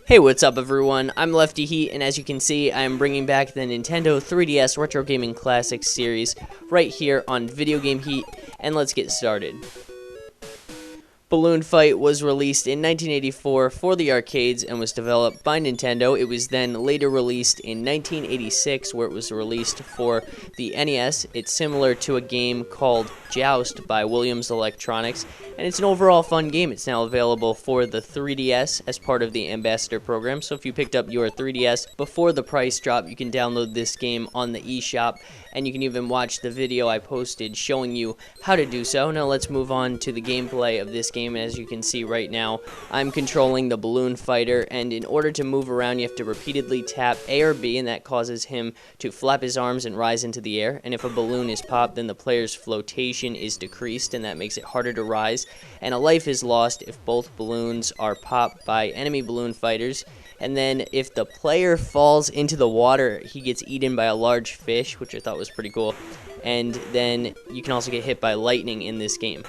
Hey, what's up everyone? I'm Lefty Heat, and as you can see, I am bringing back the Nintendo 3DS Retro Gaming Classics series right here on Video Game Heat, and let's get started. Balloon Fight was released in 1984 for the arcades and was developed by Nintendo. It was then later released in 1986 where it was released for the NES. It's similar to a game called Joust by Williams Electronics, and it's an overall fun game. It's now available for the 3DS as part of the Ambassador program, so if you picked up your 3DS before the price drop, you can download this game on the eShop, and you can even watch the video I posted showing you how to do so. Now let's move on to the gameplay of this game. As you can see right now, I'm controlling the Balloon Fighter, and in order to move around you have to repeatedly tap A or B, and that causes him to flap his arms and rise into the air. And if a balloon is popped, then the player's flotation is decreased, and that makes it harder to rise, and a life is lost if both balloons are popped by enemy balloon fighters. And then if the player falls into the water, he gets eaten by a large fish, which I thought was pretty cool. And then you can also get hit by lightning in this game.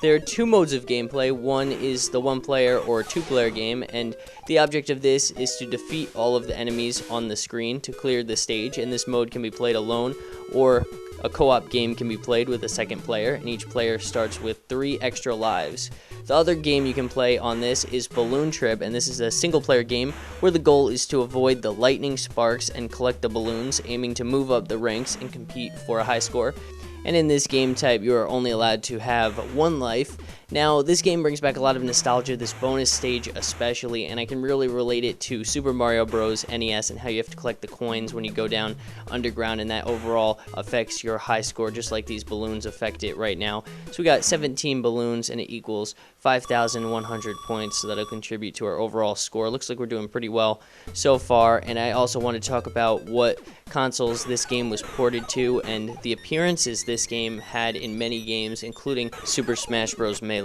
There are two modes of gameplay. One is the one-player or two-player game, and the object of this is to defeat all of the enemies on the screen to clear the stage, and this mode can be played alone, or a co-op game can be played with a second player, and each player starts with 3 extra lives. The other game you can play on this is Balloon Trip, and this is a single-player game where the goal is to avoid the lightning sparks and collect the balloons, aiming to move up the ranks and compete for a high score. And in this game type, you are only allowed to have 1 life. Now, this game brings back a lot of nostalgia, this bonus stage especially, and I can really relate it to Super Mario Bros. NES and how you have to collect the coins when you go down underground, and that overall affects your high score, just like these balloons affect it right now. So we got 17 balloons, and it equals 5,100 points, so that'll contribute to our overall score. Looks like we're doing pretty well so far, and I also want to talk about what consoles this game was ported to, and the appearances this game had in many games, including Super Smash Bros. Melee.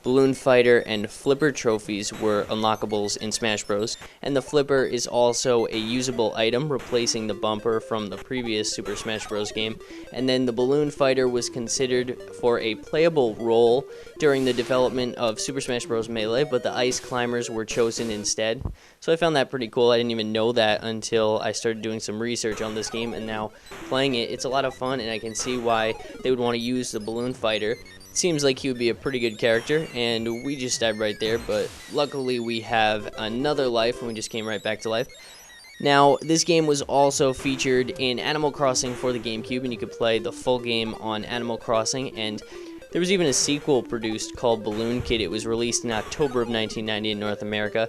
Balloon Fighter and Flipper trophies were unlockables in Smash Bros. And the Flipper is also a usable item, replacing the bumper from the previous Super Smash Bros. Game. And then the Balloon Fighter was considered for a playable role during the development of Super Smash Bros. Melee, but the Ice Climbers were chosen instead. So I found that pretty cool. I didn't even know that until I started doing some research on this game, and now playing it, it's a lot of fun, and I can see why they would want to use the Balloon Fighter. Seems like he would be a pretty good character, and we just died right there, but luckily we have another life, and we just came right back to life. Now, this game was also featured in Animal Crossing for the GameCube, and you could play the full game on Animal Crossing, and there was even a sequel produced called Balloon Kid. It was released in October of 1990 in North America.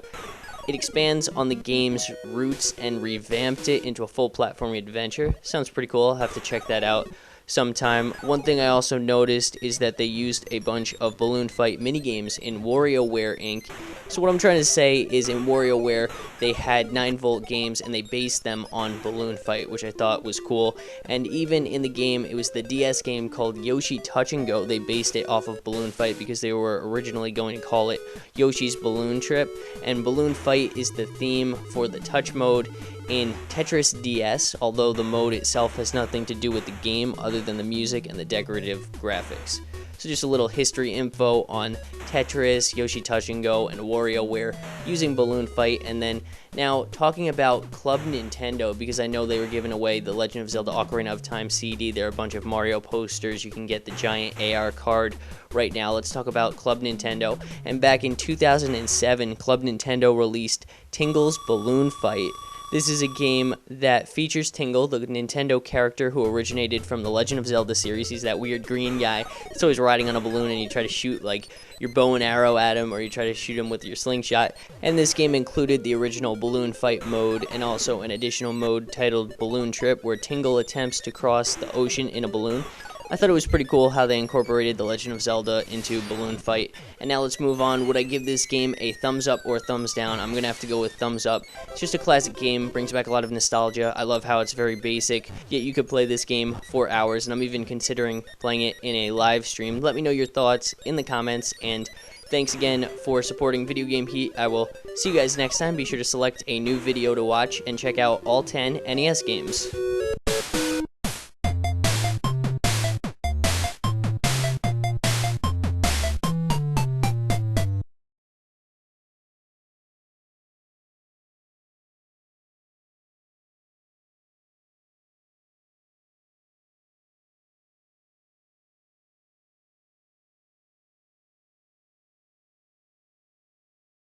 It expands on the game's roots and revamped it into a full platforming adventure. Sounds pretty cool. I'll have to check that out sometime. One thing I also noticed is that they used a bunch of Balloon Fight minigames in WarioWare Inc. So what I'm trying to say is in WarioWare they had 9-volt games and they based them on Balloon Fight, which I thought was cool. And even in the game, it was the DS game called Yoshi Touch and Go. They based it off of Balloon Fight because they were originally going to call it Yoshi's Balloon Trip. And Balloon Fight is the theme for the touch mode in Tetris DS, although the mode itself has nothing to do with the game other than the music and the decorative graphics. So just a little history info on Tetris, Yoshi Touch and Go, and WarioWare using Balloon Fight. And then now talking about Club Nintendo, because I know they were giving away the Legend of Zelda Ocarina of Time CD. There are a bunch of Mario posters. You can get the giant AR card right now. Let's talk about Club Nintendo. And back in 2007, Club Nintendo released Tingle's Balloon Fight. This is a game that features Tingle, the Nintendo character who originated from the Legend of Zelda series. He's that weird green guy that's always riding on a balloon, and you try to shoot like your bow and arrow at him, or you try to shoot him with your slingshot. And this game included the original Balloon Fight mode and also an additional mode titled Balloon Trip, where Tingle attempts to cross the ocean in a balloon. I thought it was pretty cool how they incorporated The Legend of Zelda into Balloon Fight. And now let's move on. Would I give this game a thumbs up or thumbs down? I'm going to have to go with thumbs up. It's just a classic game, brings back a lot of nostalgia. I love how it's very basic, yet you could play this game for hours, and I'm even considering playing it in a live stream. Let me know your thoughts in the comments, and thanks again for supporting Video Game Heat. I will see you guys next time. Be sure to select a new video to watch and check out all 10 NES games.